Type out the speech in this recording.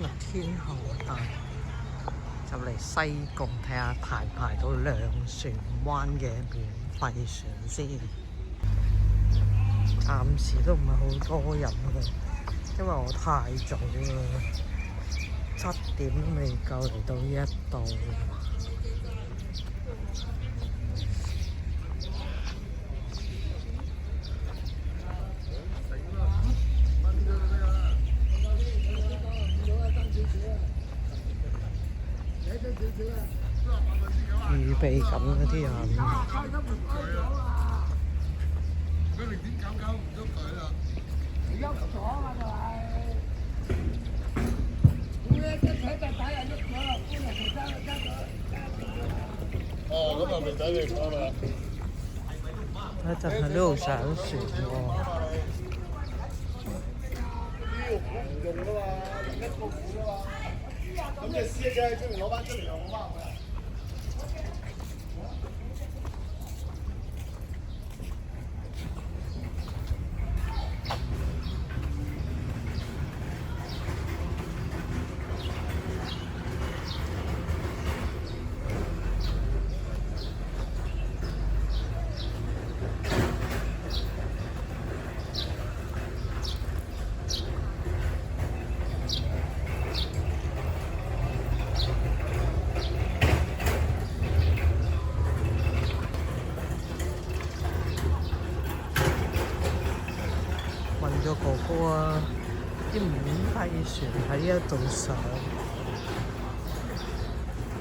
日天后大就嚟西貢睇下排到兩船灣嘅免費船先。暫時都唔係好多人嘅，因為我太早啦，7點都未夠嚟到呢一度。預備緊嗰啲人。哦，咁啊未使你講啦。一陣喺呢度上船喎。唔用噶嘛，一個股噶嘛。咁隻絲嘅出面攞翻出嚟又好翻佢。問咗哥哥啊，啲免費船喺呢一度上。